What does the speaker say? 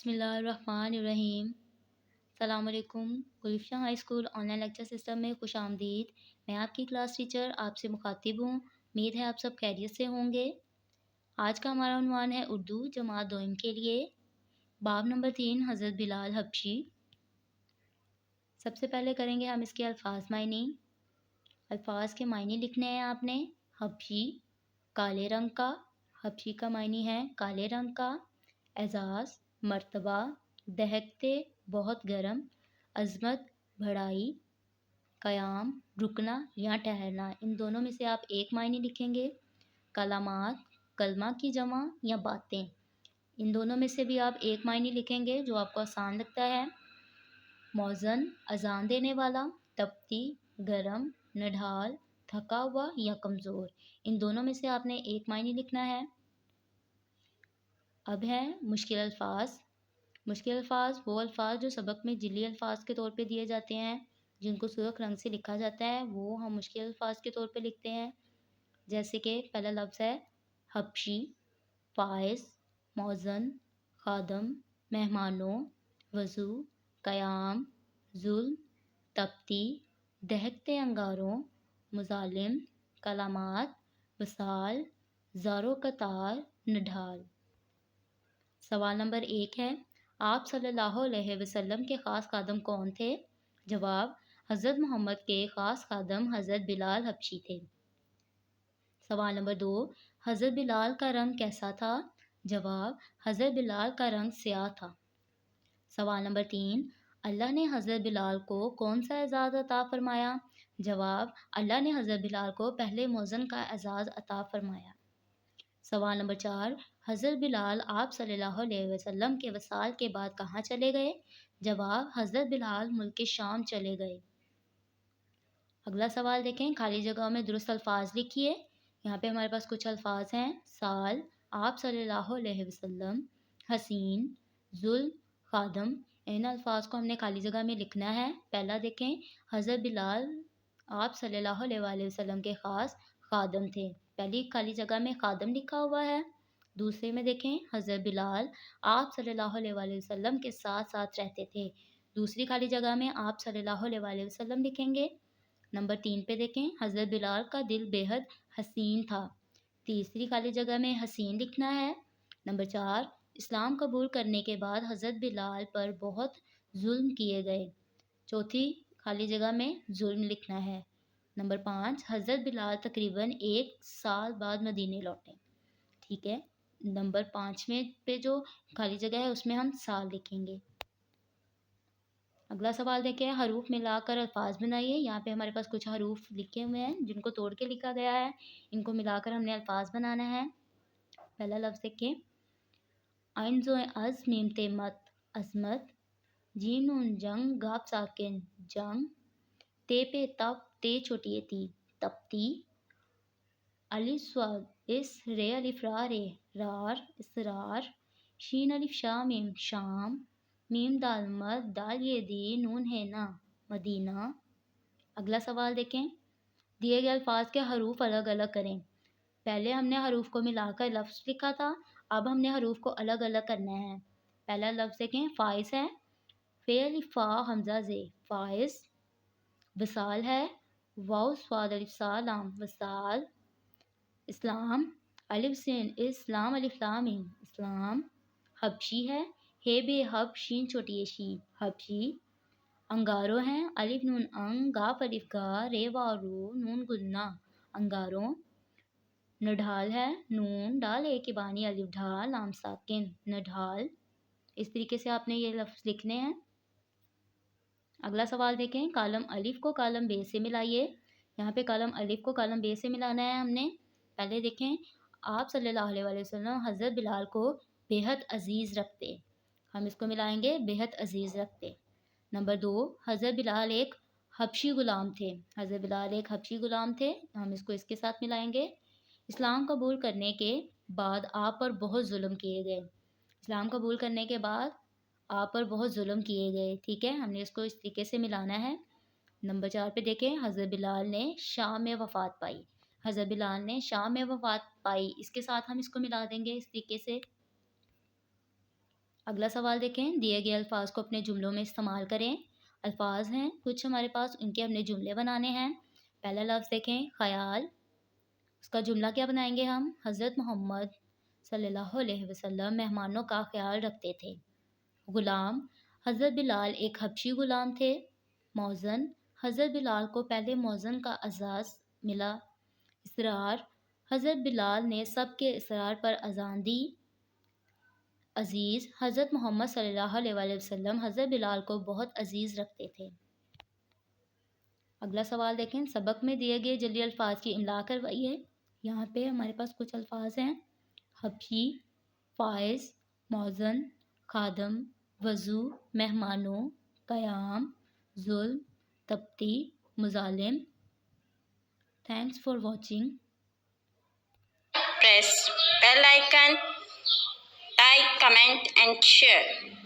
بسم اللہ الرحمن الرحیم۔ السلام علیکم۔ Gulfishan high school online lecture system میں خوش آمدید۔ میں آپ کی کلاس ٹیچر آپ سے مخاطب ہوں۔ امید ہے آپ سب خیریت سے ہوں گے۔ آج کا ہمارا عنوان ہے اردو جماعت دوئم کے لیے باب نمبر 3 حضرت بلال حبشی۔ سب سے پہلے کریں گے ہم اس کے الفاظ معنی۔ الفاظ کے معنی لکھنے ہیں آپ نے۔ حبشی کالے رنگ کا، حبشی کا معنی ہے کالے رنگ کا۔ اعزاز مرتبہ، دہکتے بہت گرم، عظمت بڑائی، قیام رکنا یا ٹہرنا، ان دونوں میں سے آپ ایک معنی لکھیں گے۔ کلمات کلمہ کی جمع یا باتیں، ان دونوں میں سے بھی آپ ایک معنی لکھیں گے جو آپ کو آسان لگتا ہے۔ موزن اذان دینے والا، تپتی گرم، نڈھال تھکا ہوا یا کمزور، ان دونوں میں سے آپ نے ایک معنی لکھنا ہے۔ اب ہے مشکل الفاظ۔ مشکل الفاظ وہ الفاظ جو سبق میں جلی الفاظ کے طور پہ دیے جاتے ہیں، جن کو سرخ رنگ سے لکھا جاتا ہے، وہ ہم مشکل الفاظ کے طور پہ لکھتے ہیں۔ جیسے کہ پہلا لفظ ہے حبشی، فائز، موزن، خادم، مہمانوں، وضو، قیام، ظلم، تپتی، دہکتے انگاروں، مظالم، کلمات، وصال، زارو قطار، نڈھال۔ سوال نمبر 1 ہے، آپ صلی اللہ علیہ وسلم کے خاص خادم کون تھے؟ جواب، حضرت محمد کے خاص خادم حضرت بلال حبشی تھے۔ سوال نمبر 2، حضرت بلال کا رنگ کیسا تھا؟ جواب، حضرت بلال کا رنگ سیاہ تھا۔ سوال نمبر 3، اللہ نے حضرت بلال کو کون سا اعزاز عطا فرمایا؟ جواب، اللہ نے حضرت بلال کو پہلے موزن کا اعزاز عطا فرمایا۔ سوال نمبر 4، حضرت بلال آپ صلی اللہ علیہ وسلم کے وصال کے بعد کہاں چلے گئے؟ جواب، حضرت بلال ملک شام چلے گئے۔ اگلا سوال دیکھیں، خالی جگہوں میں درست الفاظ لکھیے۔ یہاں پہ ہمارے پاس کچھ الفاظ ہیں، سال، آپ صلی اللہ علیہ وسلم، حسین، ظلم، خادم، ان الفاظ کو ہم نے خالی جگہ میں لکھنا ہے۔ پہلا دیکھیں، حضرت بلال آپ صلی اللہ علیہ وسلم کے خاص خادم تھے، پہلی خالی جگہ میں خادم لکھا ہوا ہے۔ دوسرے میں دیکھیں، حضرت بلال آپ صلی اللہ علیہ وسلم کے ساتھ ساتھ رہتے تھے، دوسری خالی جگہ میں آپ صلی اللہ علیہ وسلم لکھیں گے۔ نمبر 3 پہ دیکھیں، حضرت بلال کا دل بے حد حسین تھا، تیسری خالی جگہ میں حسین لکھنا ہے۔ نمبر 4، اسلام قبول کرنے کے بعد حضرت بلال پر بہت ظلم کیے گئے، چوتھی خالی جگہ میں ظلم لکھنا ہے۔ نمبر 5، حضرت بلال تقریباً 1 سال بعد مدینے لوٹے، ٹھیک ہے۔ نمبر 5 میں پہ جو خالی جگہ ہے اس میں ہم سال لکھیں گے۔ اگلا سوال دیکھیں، حروف ملا کر الفاظ بنائیے۔ یہاں پہ ہمارے پاس کچھ حروف لکھے ہوئے ہیں جن کو توڑ کے لکھا گیا ہے، ان کو ملا کر ہم نے الفاظ بنانا ہے۔ پہلا لفظ دیکھیں، عین زو از میم تے مت عظمت، جیم نون جنگ گاپ ساکن جنگ، تے پہ تپ تے چھوٹی تی تپتی، الف سواد اس رے الف را رے رار اسرار، شین الف شا میم شام، میم دال مد دال یہ دی نون ہے نا مدینہ۔ اگلا سوال دیکھیں، دیے گئے الفاظ کے حروف الگ الگ کریں۔ پہلے ہم نے حروف کو ملا کر لفظ لکھا تھا، اب ہم نے حروف کو الگ الگ کرنا ہے۔ پہلا لفظ دیکھیں، فائز ہے، فے الف فا حمزہ زے فائز، وصال ہے، واو سواد الف سا لام وصال، اسلام، الف سین اسلام الف لام میم اسلام، حبشی ہے، ہے بے حب شین چھوٹی شی حبشی، انگاروں ہیں، الف نون انگ گاف الف گا رے وارو نون گلنا انگاروں، نڈھال ہے، نون ڈال ایک بانی الف ڈھال لام ساکن نڈھال۔ اس طریقے سے آپ نے یہ لفظ لکھنے ہیں۔ اگلا سوال دیکھیں، کالم الف کو کالم بے سے ملائیے۔ یہاں پہ کالم الف کو کالم بے سے ملانا ہے ہم نے۔ پہلے دیکھیں، آپ صلی اللہ علیہ وسلم حضرت بلال کو بے حد عزیز رکھتے، ہم اس کو ملائیں گے بے حد عزیز رکھتے۔ نمبر 2، حضرت بلال ایک حبشی غلام تھے، حضرت بلال ایک حبشی غلام تھے، ہم اس کو اس کے ساتھ ملائیں گے۔ اسلام قبول کرنے کے بعد آپ پر بہت ظلم کیے گئے، اسلام قبول کرنے کے بعد آپ پر بہت ظلم کیے گئے، ٹھیک ہے، ہم نے اس کو اس طریقے سے ملانا ہے۔ نمبر 4 پہ دیکھیں، حضرت بلال نے شام میں وفات پائی، حضرت بلال نے شام میں وفات پائی، اس کے ساتھ ہم اس کو ملا دیں گے اس طریقے سے۔ اگلا سوال دیکھیں، دیے گئے الفاظ کو اپنے جملوں میں استعمال کریں۔ الفاظ ہیں کچھ ہمارے پاس، ان کے اپنے جملے بنانے ہیں۔ پہلا لفظ دیکھیں، خیال، اس کا جملہ کیا بنائیں گے ہم؟ حضرت محمد صلی اللہ علیہ وسلم مہمانوں کا خیال رکھتے تھے۔ غلام، حضرت بلال ایک حبشی غلام تھے۔ موزن، حضرت بلال کو پہلے موزن کا اعزاز ملا۔ اسرار، حضرت بلال نے سب کے اسرار پر اذان دی۔ عزیز، حضرت محمد صلی اللہ علیہ وآلہ وسلم حضرت بلال کو بہت عزیز رکھتے تھے۔ اگلا سوال دیکھیں، سبق میں دیے گئے جعلی الفاظ کی املا کروائیے۔ یہاں پہ ہمارے پاس کچھ الفاظ ہیں، حبشی، فائز، موزن، خادم، وضو، مہمانوں، قیام، ظلم، تبتی، مظالم۔ Thanks for watching. Press bell icon, like, comment and share.